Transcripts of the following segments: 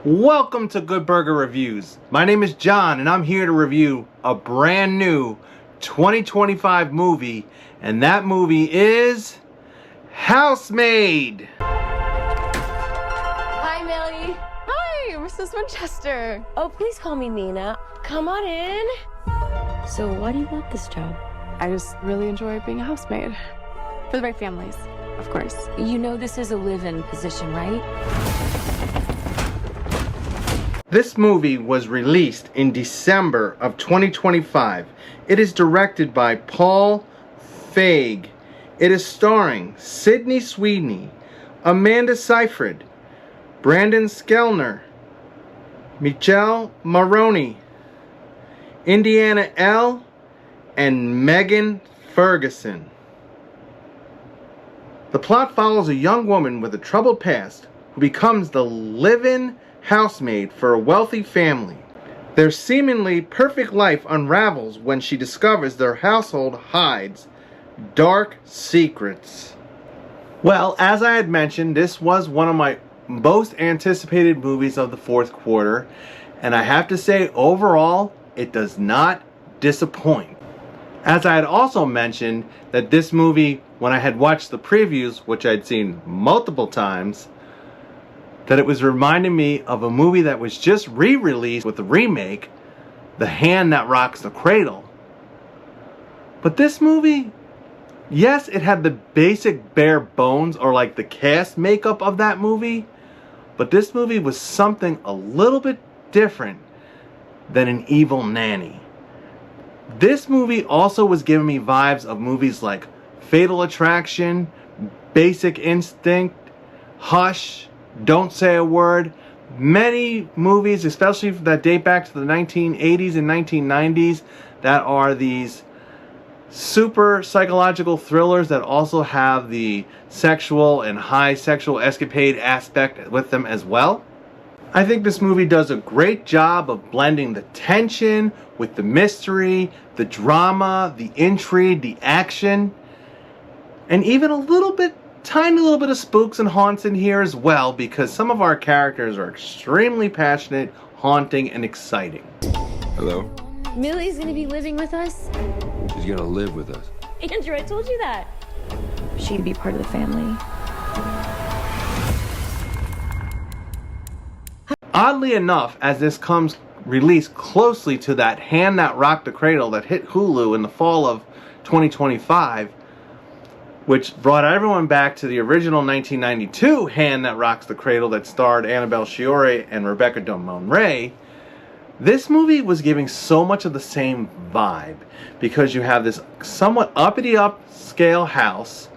Welcome to Good Burger Reviews. My name is John and I'm here to review a brand new 2025 movie, and that movie is Housemaid. Hi, Millie. Hi, Mrs. Winchester. Oh, please call me Nina. Come on in. So why do you want this job? I just really enjoy being a housemaid. For the right families, of course. You know this is a live-in position, right? This movie was released in December of 2025. It is directed by Paul Feig. It is starring Sydney Sweeney, Amanda Seyfried, Brandon Skellner, Michelle Maroney, Indiana L., and Megan Ferguson. The plot follows a young woman with a troubled past who becomes the live-in housemaid for a wealthy family. Their seemingly perfect life unravels when she discovers their household hides dark secrets. Well, as I had mentioned, this was one of my most anticipated movies of the fourth quarter, and I have to say, overall, it does not disappoint. As I had also mentioned, that this movie, when I had watched the previews, which I'd seen multiple times, that it was reminding me of a movie that was just re-released with a remake, The Hand That Rocks the Cradle. But this movie, yes, it had the basic bare bones, or like the cast makeup of that movie, but this movie was something a little bit different than An Evil Nanny. This movie also was giving me vibes of movies like Fatal Attraction, Basic Instinct, Hush, Don't Say a Word. Many movies, especially that date back to the 1980s and 1990s, that are these super psychological thrillers that also have the sexual and high sexual escapade aspect with them as well. I think this movie does a great job of blending the tension with the mystery, the drama, the intrigue, the action, and even tiny little bit of spooks and haunts in here as well, because some of our characters are extremely passionate, haunting, and exciting. Hello. Millie's gonna be living with us. She's gonna live with us. Andrew, I told you that. She'd be part of the family. Oddly enough, as this comes released closely to that Hand That Rocked the Cradle that hit Hulu in the fall of 2025, which brought everyone back to the original 1992 Hand That Rocks the Cradle that starred Annabelle Sciorra and Rebecca De Monray, this movie was giving so much of the same vibe, because you have this somewhat uppity upscale house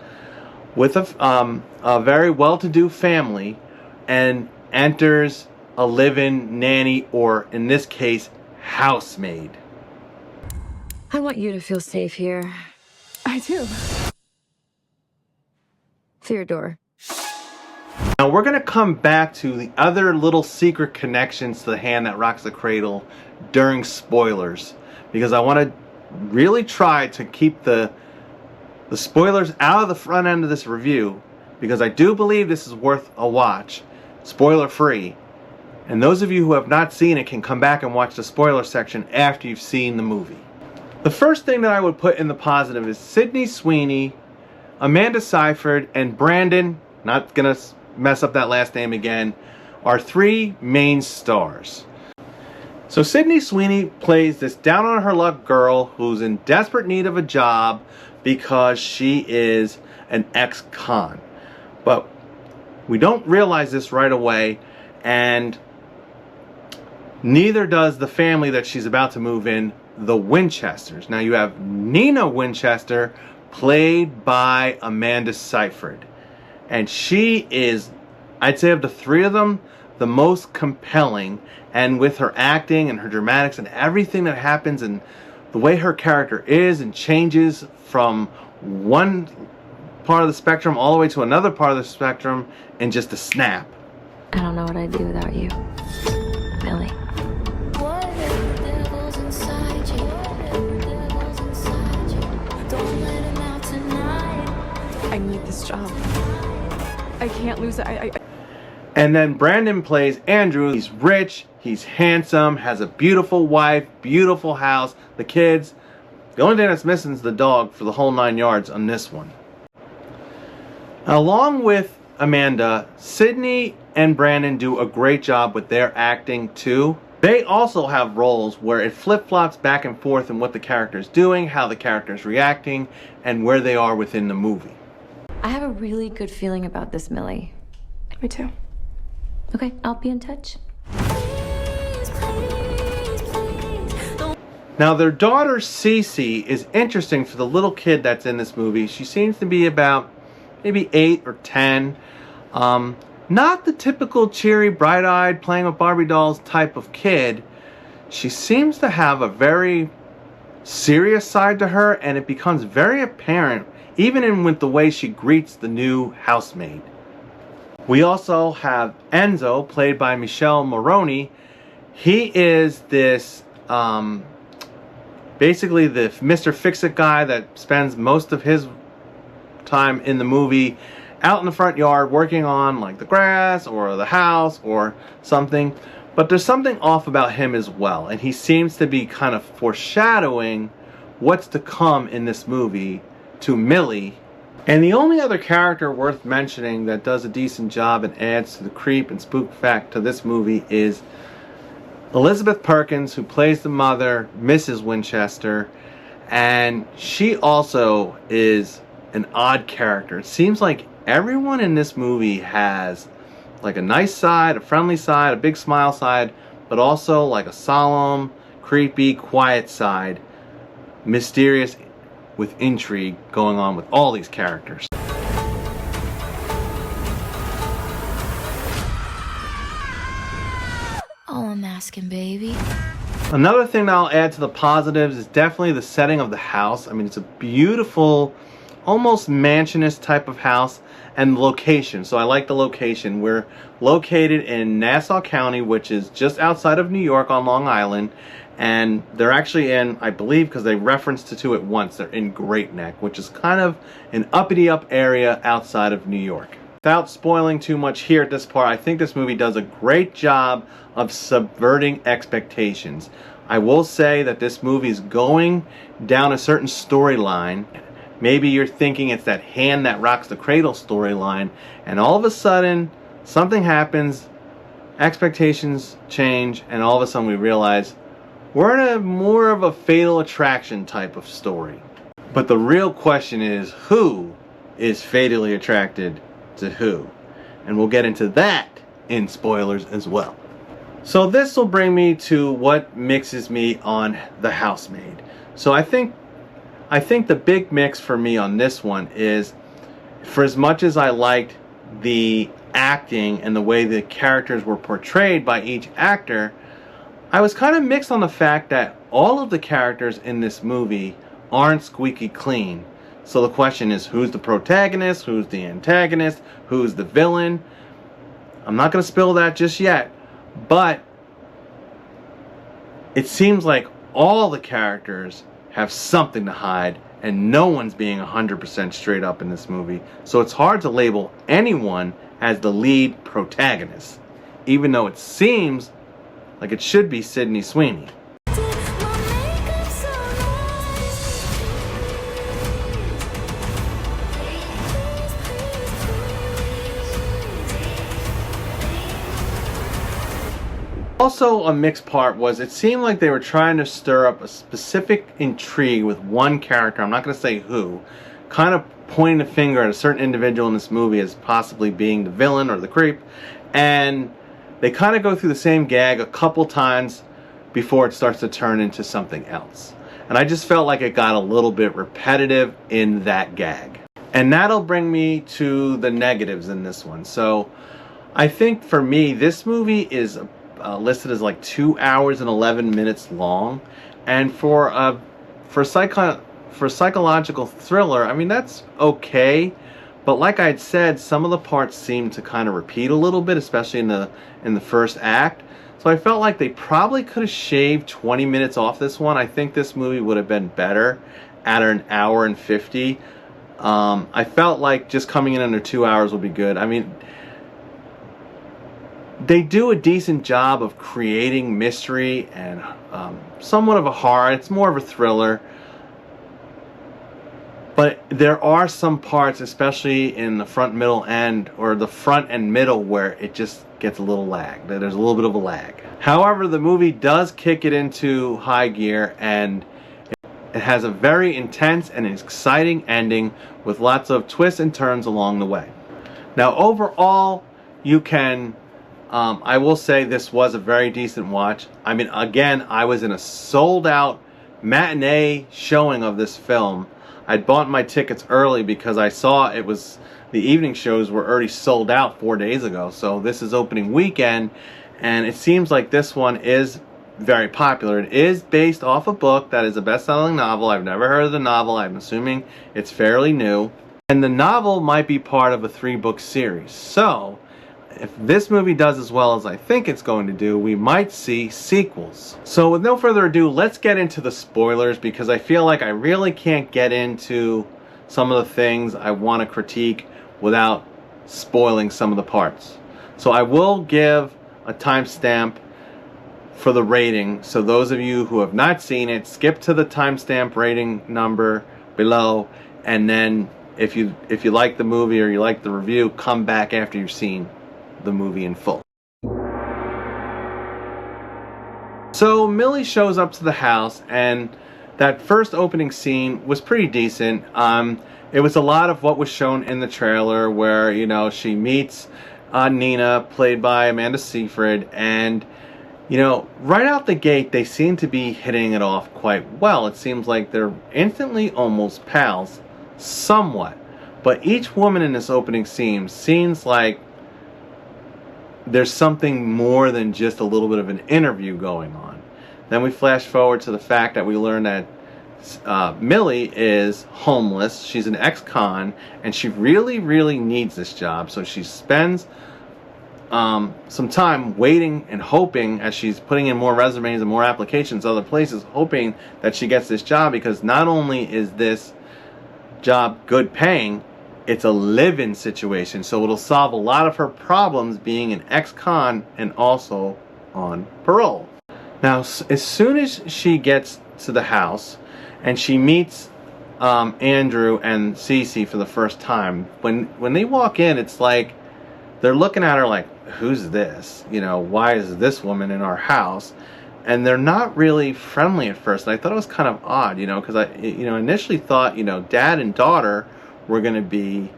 with a very well-to-do family, and enters a live-in nanny, or in this case, housemaid. I want you to feel safe here. I do. Theodore. Now we're going to come back to the other little secret connections to The Hand That Rocks the Cradle during spoilers, because I want to really try to keep the spoilers out of the front end of this review, because I do believe this is worth a watch, spoiler free. And those of you who have not seen it can come back and watch the spoiler section after you've seen the movie. The first thing that I would put in the positive is Sydney Sweeney, Amanda Seyfried, and Brandon, not gonna mess up that last name again, are three main stars. So Sydney Sweeney plays this down on her luck girl who's in desperate need of a job because she is an ex-con. But we don't realize this right away, and neither does the family that she's about to move in, the Winchesters. Now you have Nina Winchester, played by Amanda Seyfried. And she is, I'd say of the three of them, the most compelling. And with her acting and her dramatics and everything that happens, and the way her character is and changes from one part of the spectrum all the way to another part of the spectrum in just a snap. I don't know what I'd do without you, Millie. I need this job. I can't lose it. And then Brandon plays Andrew. He's rich, he's handsome, has a beautiful wife, beautiful house, the kids. The only thing that's missing is the dog for the whole 9 yards on this one. Along with Amanda, Sydney and Brandon do a great job with their acting too. They also have roles where it flip-flops back and forth in what the character's doing, how the character's reacting, and where they are within the movie. I have a really good feeling about this, Millie. Me too. Okay, I'll be in touch. Now their daughter Cece is interesting for the little kid that's in this movie. She seems to be about maybe 8 or 10. Not the typical cheery, bright-eyed, playing with Barbie dolls type of kid. She seems to have a very serious side to her, and it becomes very apparent even with the way she greets the new housemaid. We also have Enzo, played by Michelle Moroni. He is this, basically the Mr. Fix-It guy that spends most of his time in the movie out in the front yard working on like the grass or the house or something. But there's something off about him as well, and he seems to be kind of foreshadowing what's to come in this movie to Millie. And the only other character worth mentioning that does a decent job and adds to the creep and spook fact to this movie is Elizabeth Perkins, who plays the mother, Mrs. Winchester. And she also is an odd character. It seems like everyone in this movie has like a nice side, a friendly side, a big smile side, but also like a solemn, creepy, quiet side. Mysterious, with intrigue going on with all these characters. Oh, I'm asking, baby. Another thing that I'll add to the positives is definitely the setting of the house. I mean, it's a beautiful, almost mansionist type of house, and the location. So I like the location. We're located in Nassau County, which is just outside of New York on Long Island. And they're actually in, I believe, because they referenced to it once, they're in Great Neck, which is kind of an uppity-up area outside of New York. Without spoiling too much here at this part, I think this movie does a great job of subverting expectations. I will say that this movie is going down a certain storyline. Maybe you're thinking it's that hand that rocks the cradle storyline, and all of a sudden, something happens, expectations change, and all of a sudden we realize we're in a more of a Fatal Attraction type of story. But the real question is, who is fatally attracted to who? And we'll get into that in spoilers as well. So this will bring me to what mixes me on The Housemaid. So I think the big mix for me on this one is, for as much as I liked the acting and the way the characters were portrayed by each actor, I was kind of mixed on the fact that all of the characters in this movie aren't squeaky clean. So the question is, who's the protagonist, who's the antagonist, who's the villain? I'm not going to spill that just yet, but it seems like all the characters have something to hide, and no one's being 100% straight up in this movie. So it's hard to label anyone as the lead protagonist, even though it seems like it should be Sydney Sweeney. Also, a mixed part was it seemed like they were trying to stir up a specific intrigue with one character, I'm not going to say who, kind of pointing the finger at a certain individual in this movie as possibly being the villain or the creep, and they kind of go through the same gag a couple times before it starts to turn into something else. And I just felt like it got a little bit repetitive in that gag. And that'll bring me to the negatives in this one. So I think for me, this movie is listed as like 2 hours and 11 minutes long. And for psychological thriller, I mean, that's okay. But like I'd said, some of the parts seem to kind of repeat a little bit, especially in the first act. So I felt like they probably could have shaved 20 minutes off this one. I think this movie would have been better at an hour and 50. I felt like just coming in under 2 hours would be good. I mean, They do a decent job of creating mystery and somewhat of a horror. It's more of a thriller. But there are some parts, especially in the front, middle, end, or the front and middle, where it just gets a little lag. There's a little bit of a lag. However, the movie does kick it into high gear, and it has a very intense and exciting ending with lots of twists and turns along the way. Now, overall, you can, I will say this was a very decent watch. I mean, again, I was in a sold-out matinee showing of this film. I'd bought my tickets early because I saw it was, the evening shows were already sold out 4 days ago. So this is opening weekend, and it seems like this one is very popular. It is based off a book that is a best-selling novel. I've never heard of the novel. I'm assuming it's fairly new. And the novel might be part of a 3-book series. So if this movie does as well as I think it's going to do, we might see sequels. So with no further ado, let's get into the spoilers, because I feel like I really can't get into some of the things I want to critique without spoiling some of the parts. So I will give a timestamp for the rating. So those of you who have not seen it, skip to the timestamp rating number below, and then if you like the movie or you like the review, come back after you've seen the movie in full. So Millie shows up to the house, and that first opening scene was pretty decent. It was a lot of what was shown in the trailer, where, you know, she meets Nina, played by Amanda Seyfried, and, you know, right out the gate they seem to be hitting it off quite well. It seems like they're instantly almost pals, somewhat. But each woman in this opening scene seems like there's something more than just a little bit of an interview going on. Then we flash forward to the fact that we learn that Millie is homeless. She's an ex-con, and she really, really needs this job. So she spends some time waiting and hoping, as she's putting in more resumes and more applications other places, hoping that she gets this job, because not only is this job good paying, it's a live-in situation, so it'll solve a lot of her problems being an ex-con and also on parole. Now, as soon as she gets to the house and she meets Andrew and Cece for the first time, when they walk in, it's like they're looking at her like, who's this? You know, why is this woman in our house? And they're not really friendly at first. And I thought it was kind of odd, you know, because I, you know, initially thought, you know, dad and daughter were going to be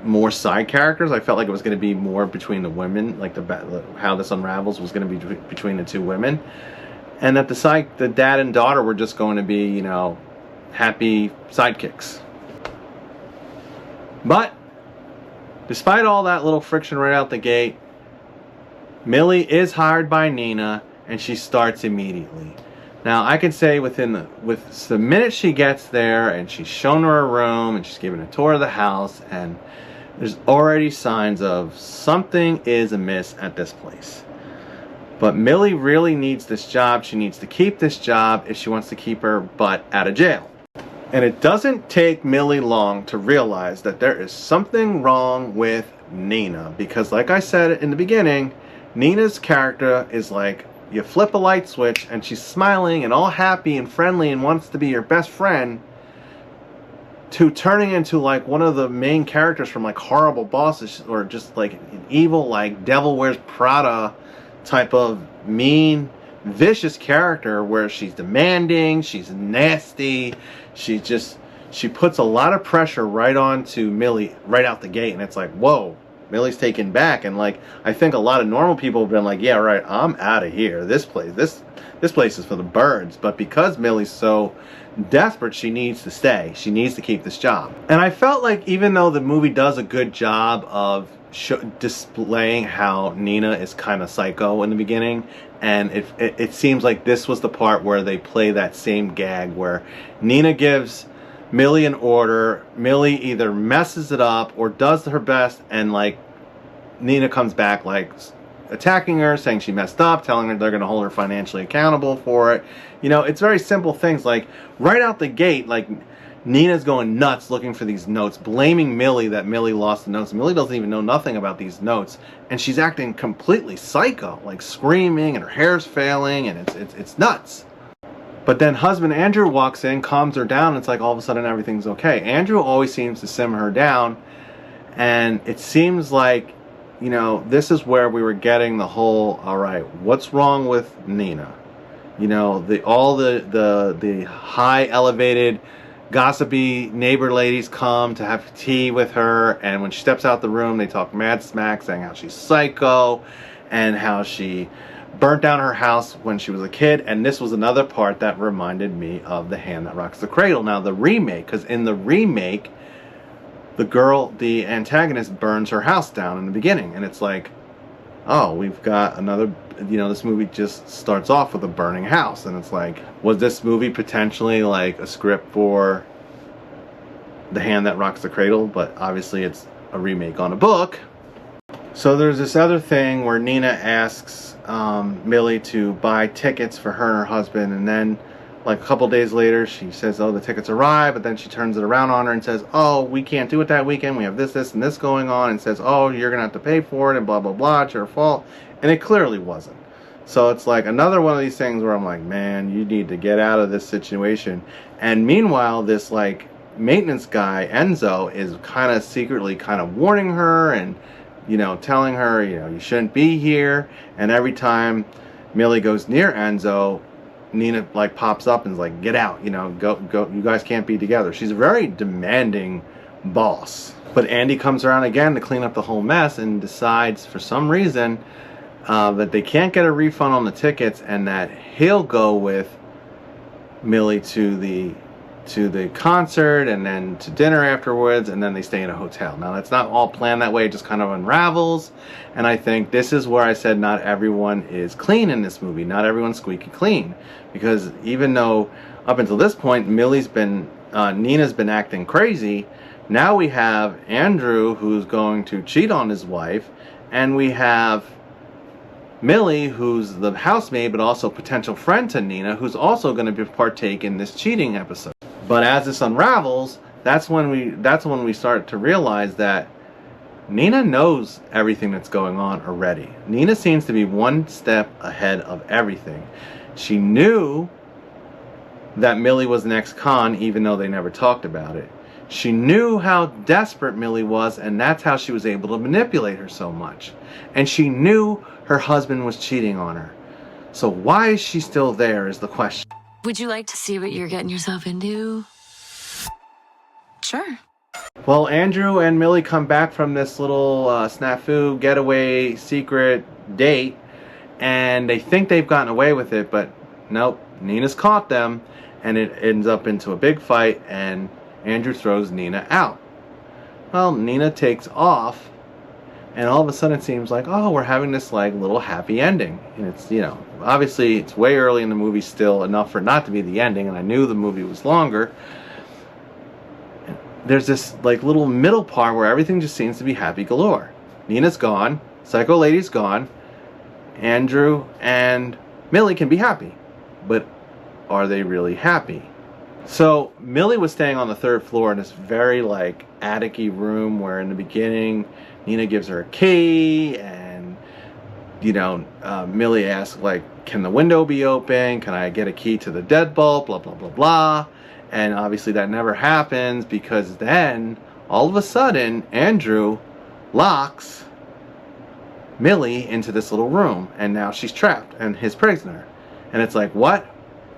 more side characters. I felt like it was going to be more between the women, like how this unravels was going to be between the two women, and that the dad and daughter were just going to be, you know, happy sidekicks. But despite all that little friction right out the gate, Millie is hired by Nina, and she starts immediately. Now, I can say with the minute she gets there and she's shown her a room and she's given a tour of the house, and there's already signs of something is amiss at this place. But Millie really needs this job. She needs to keep this job if she wants to keep her butt out of jail. And it doesn't take Millie long to realize that there is something wrong with Nina, because like I said in the beginning, Nina's character is like, you flip a light switch and she's smiling and all happy and friendly and wants to be your best friend, to turning into like one of the main characters from like Horrible Bosses, or just like an evil, like Devil Wears Prada type of mean, vicious character, where she's demanding, she's nasty, she puts a lot of pressure right onto Millie right out the gate, and it's like, whoa, Millie's taken back. And like, I think a lot of normal people have been like, yeah, right, I'm out of here. This place is for the birds. But because Millie's so desperate, she needs to stay. She needs to keep this job. And I felt like, even though the movie does a good job of displaying how Nina is kind of psycho in the beginning, and it seems like this was the part where they play that same gag where Nina gives Millie an order, Millie either messes it up or does her best, and like Nina comes back like attacking her, saying she messed up, telling her they're going to hold her financially accountable for it. You know, it's very simple things. Like right out the gate, like Nina's going nuts looking for these notes, blaming Millie that Millie lost the notes. Millie doesn't even know nothing about these notes, and she's acting completely psycho, like screaming, and her hair's failing, and it's nuts. But then husband Andrew walks in, calms her down, and it's like all of a sudden everything's okay. Andrew always seems to simmer her down, and it seems like, you know, this is where we were getting the whole, all right, what's wrong with Nina? You know, all the high elevated gossipy neighbor ladies come to have tea with her, and when she steps out the room, they talk mad smack, saying how she's psycho and how she burnt down her house when she was a kid. And this was another part that reminded me of The Hand That Rocks the Cradle. Now, the remake, because in the remake, the antagonist burns her house down in the beginning, and it's like, oh, we've got another, you know, this movie just starts off with a burning house, and it's like, was this movie potentially like a script for The Hand That Rocks the Cradle? But obviously it's a remake on a book. So there's this other thing where Nina asks Millie to buy tickets for her and her husband, and then like a couple days later she says, oh, the tickets arrive, but then she turns it around on her and says, oh, we can't do it that weekend, we have this and this going on, and says, oh, you're gonna have to pay for it, and blah blah blah, it's your fault. And it clearly wasn't. So it's like another one of these things where I'm like, man, you need to get out of this situation. And meanwhile, this like maintenance guy Enzo is kind of secretly kind of warning her, and you know, telling her, you know, you shouldn't be here. And every time Millie goes near Enzo, Nina like pops up and is like, get out, you know, go, you guys can't be together. She's a very demanding boss. But Andy comes around again to clean up the whole mess and decides for some reason that they can't get a refund on the tickets, and that he'll go with Millie to the concert and then to dinner afterwards, and then they stay in a hotel. Now that's not all planned that way, it just kind of unravels. And I think this is where I said not everyone is clean in this movie, not everyone's squeaky clean, because even though up until this point Nina's been acting crazy, now we have Andrew who's going to cheat on his wife, and we have Millie, who's the housemaid but also potential friend to Nina, who's also going to partake in this cheating episode. But as this unravels, that's when we start to realize that Nina knows everything that's going on already. Nina seems to be one step ahead of everything. She knew that Millie was an ex-con, even though they never talked about it. She knew how desperate Millie was, and that's how she was able to manipulate her so much. And she knew her husband was cheating on her. So why is she still there is the question. Would you like to see what you're getting yourself into? Sure. Well, Andrew and Millie come back from this little snafu getaway secret date, and they think they've gotten away with it, but nope, Nina's caught them, and it ends up into a big fight, and Andrew throws Nina out. Well, Nina takes off, and all of a sudden it seems like, oh, we're having this like little happy ending. And it's, you know, obviously it's way early in the movie still, enough for it not to be the ending, and I knew the movie was longer. There's this like little middle part where everything just seems to be happy galore. Nina's gone, Psycho Lady's gone, Andrew and Millie can be happy. But are they really happy? So Millie was staying on the third floor in this very like attic-y room where in the beginning Nina gives her a key, and you know, Millie asks like, can the window be open? Can I get a key to the deadbolt? Blah blah blah blah. And obviously that never happens, because then all of a sudden Andrew locks Millie into this little room, and now she's trapped and his prisoner. And it's like, what?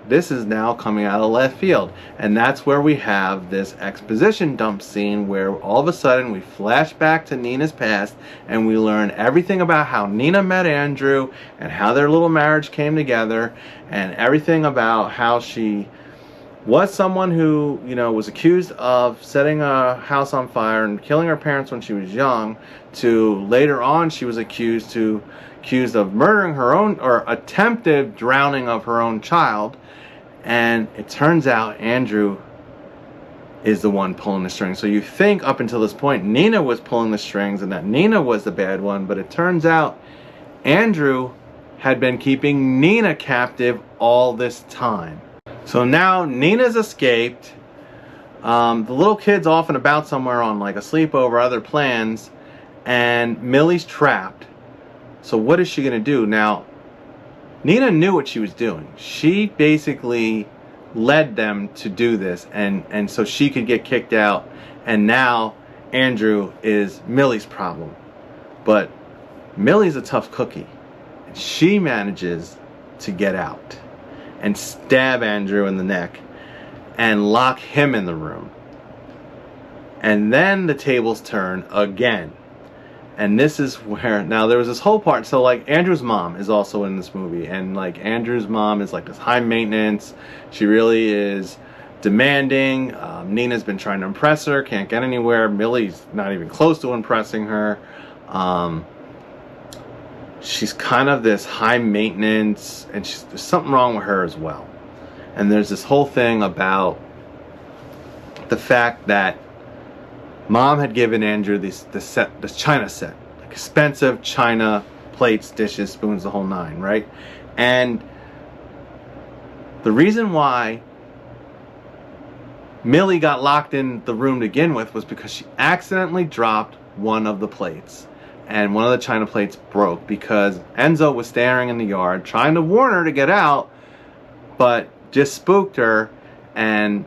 This is now coming out of left field. And that's where we have this exposition dump scene where all of a sudden we flash back to Nina's past, and we learn everything about how Nina met Andrew and how their little marriage came together, and everything about how she was someone who, you know, was accused of setting a house on fire and killing her parents when she was young, to later on she was accused of murdering her own, or attempted drowning of her own child. And it turns out Andrew is the one pulling the strings. So you think up until this point Nina was pulling the strings and that Nina was the bad one, but it turns out Andrew had been keeping Nina captive all this time. So now Nina's escaped. The little kid's off and about somewhere on like a sleepover, other plans, and Millie's trapped. So what is she going to do? Now, Nina knew what she was doing. She basically led them to do this, and so she could get kicked out, and now Andrew is Millie's problem. But Millie's a tough cookie. And she manages to get out and stab Andrew in the neck and lock him in the room. And then the tables turn again. And this is where, now there was this whole part, so like Andrew's mom is also in this movie, and like Andrew's mom is like this high maintenance, she really is demanding. Nina's been trying to impress her, can't get anywhere. Millie's not even close to impressing her. She's kind of this high maintenance, and there's something wrong with her as well. And there's this whole thing about the fact that Mom had given Andrew this china set, like expensive china plates, dishes, spoons, the whole nine, right? And the reason why Millie got locked in the room to begin with was because she accidentally dropped one of the plates, and one of the china plates broke because Enzo was staring in the yard trying to warn her to get out, but just spooked her, and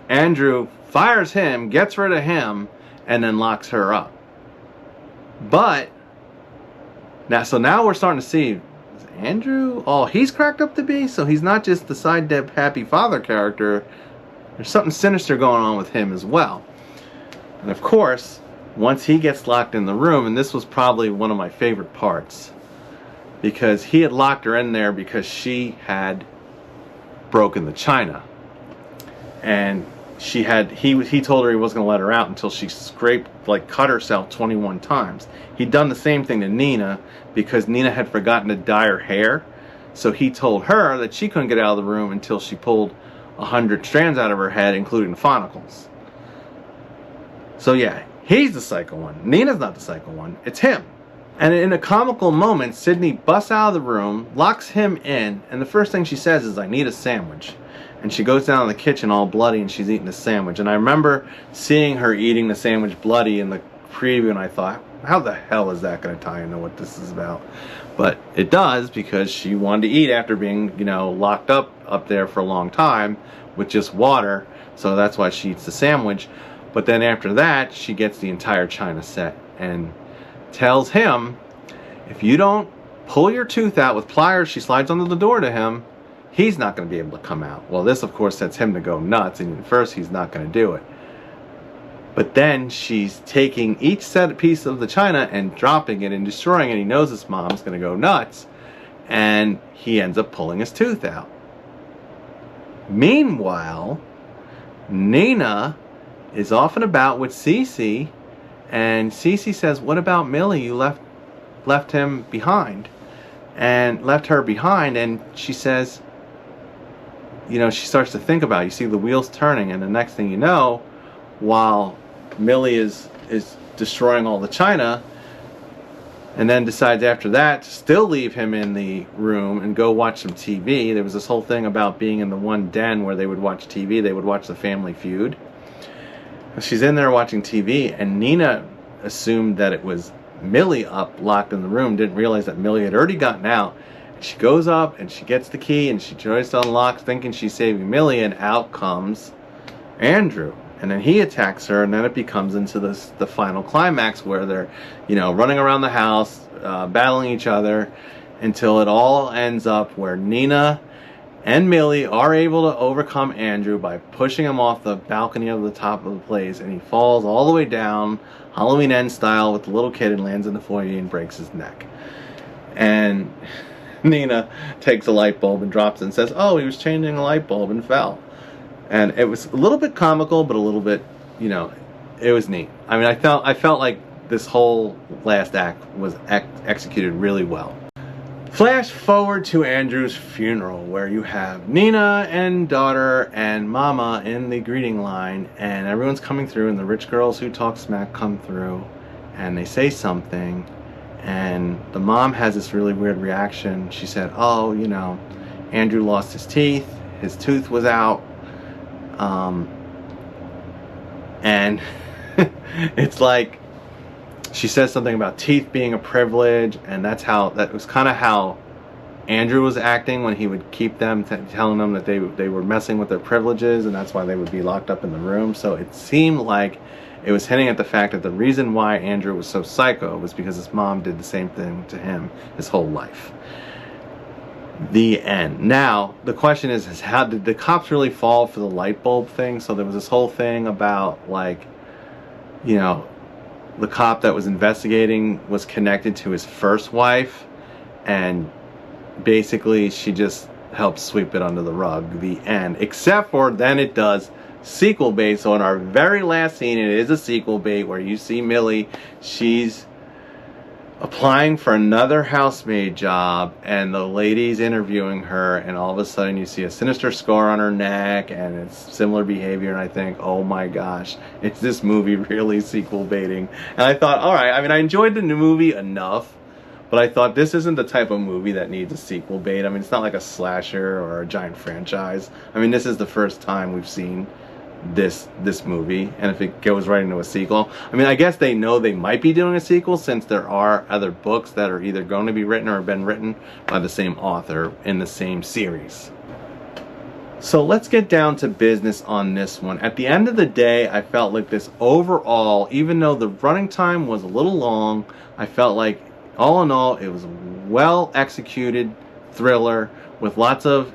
Andrew fires him, gets rid of him, and then locks her up. But now we're starting to see, is Andrew, oh, he's cracked up to be, so he's not just the side deb happy father character. There's something sinister going on with him as well. And of course, once he gets locked in the room, and this was probably one of my favorite parts, because he had locked her in there because she had broken the china, and he told her he wasn't going to let her out until she cut herself 21 times. He'd done the same thing to Nina because Nina had forgotten to dye her hair, so he told her that she couldn't get out of the room until she pulled 100 strands out of her head, including follicles. So yeah, he's the psycho one. Nina's not the psycho one, it's him. And in a comical moment, Sydney busts out of the room, locks him in, and the first thing she says is, "I need a sandwich." And she goes down in the kitchen all bloody, and she's eating a sandwich. And I remember seeing her eating the sandwich bloody in the preview, and I thought, how the hell is that going to tie into what this is about? But it does, because she wanted to eat after being, locked up there for a long time with just water. So that's why she eats the sandwich. But then after that, she gets the entire china set and tells him, if you don't pull your tooth out with pliers, she slides under the door to him, he's not going to be able to come out. Well, this of course sets him to go nuts, and at first he's not going to do it. But then she's taking each piece of the china and dropping it and destroying it. He knows his mom's going to go nuts, and he ends up pulling his tooth out. Meanwhile, Nina is off and about with Cece, and Cece says, "What about Millie? You left him behind." And left her behind, and she says, she starts to think about it. You see the wheels turning, and the next thing you know, while Millie is destroying all the china, and then decides after that to still leave him in the room and go watch some TV. There was this whole thing about being in the one den where they would watch TV. They would watch the Family Feud. She's in there watching TV, and Nina assumed that it was Millie locked in the room, didn't realize that Millie had already gotten out. And she goes up and she gets the key and she tries to unlock, thinking she's saving Millie, and out comes Andrew. And then he attacks her, and then it becomes into the final climax where they're, running around the house, battling each other, until it all ends up where Nina and Millie are able to overcome Andrew by pushing him off the balcony of the top of the place, and he falls all the way down, Halloween End style, with the little kid, and lands in the foyer and breaks his neck. And Nina takes a light bulb and drops it and says, "Oh, he was changing a light bulb and fell." And it was a little bit comical, but a little bit, it was neat. I mean, I felt like this whole last act was executed really well. Flash forward to Andrew's funeral, where you have Nina and daughter and mama in the greeting line, and everyone's coming through, and the rich girls who talk smack come through, and they say something, and the mom has this really weird reaction. She said, "Oh, Andrew lost his teeth, his tooth was out, And it's like she says something about teeth being a privilege, and that was kind of how Andrew was acting when he would keep them, telling them that they were messing with their privileges, and that's why they would be locked up in the room. So it seemed like it was hinting at the fact that the reason why Andrew was so psycho was because his mom did the same thing to him his whole life. The end. Now, the question is how did the cops really fall for the light bulb thing? So there was this whole thing about, like, you know, the cop that was investigating was connected to his first wife, and basically she just helped sweep it under the rug. The end. Except for then it does sequel bait. So in our very last scene, it is a sequel bait where you see Millie. She's applying for another housemaid job, and the lady's interviewing her, and all of a sudden you see a sinister scar on her neck, and it's similar behavior, and I think, oh my gosh, is this movie really sequel baiting? And I thought, alright, I mean, I enjoyed the new movie enough, but I thought this isn't the type of movie that needs a sequel bait. I mean, it's not like a slasher or a giant franchise. I mean, this is the first time we've seen this movie, and if it goes right into a sequel, I mean, I guess they know they might be doing a sequel since there are other books that are either going to be written or have been written by the same author in the same series. So let's get down to business on this one. At the end of the day, I felt like this overall, even though the running time was a little long, I felt like all in all it was a well executed thriller with lots of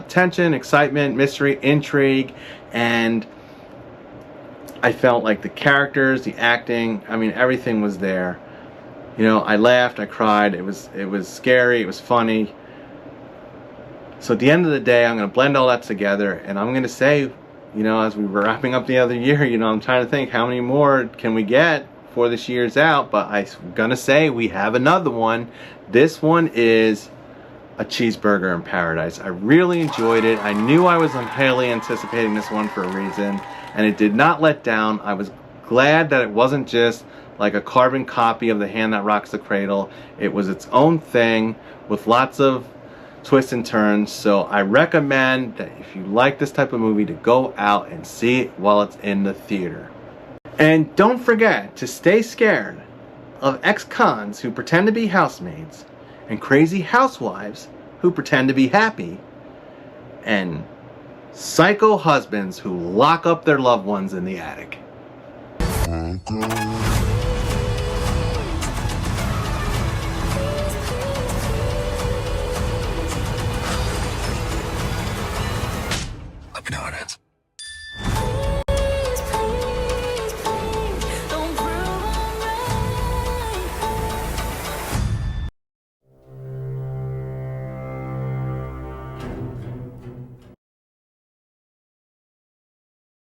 tension, excitement, mystery, intrigue, and I felt like the characters, the acting, I mean, everything was there. You know, I laughed, I cried, it was scary, it was funny. So at the end of the day, I'm going to blend all that together, and I'm going to say, you know, as we were wrapping up the other year, you know, I'm trying to think how many more can we get before this year's out, but I'm going to say we have another one. This one is A Cheeseburger in Paradise. I really enjoyed it. I knew I was highly anticipating this one for a reason, and it did not let down. I was glad that it wasn't just like a carbon copy of The Hand That Rocks the Cradle. It was its own thing with lots of twists and turns. So I recommend that if you like this type of movie, to go out and see it while it's in the theater. And don't forget to stay scared of ex-cons who pretend to be housemaids, and crazy housewives who pretend to be happy, and psycho husbands who lock up their loved ones in the attic.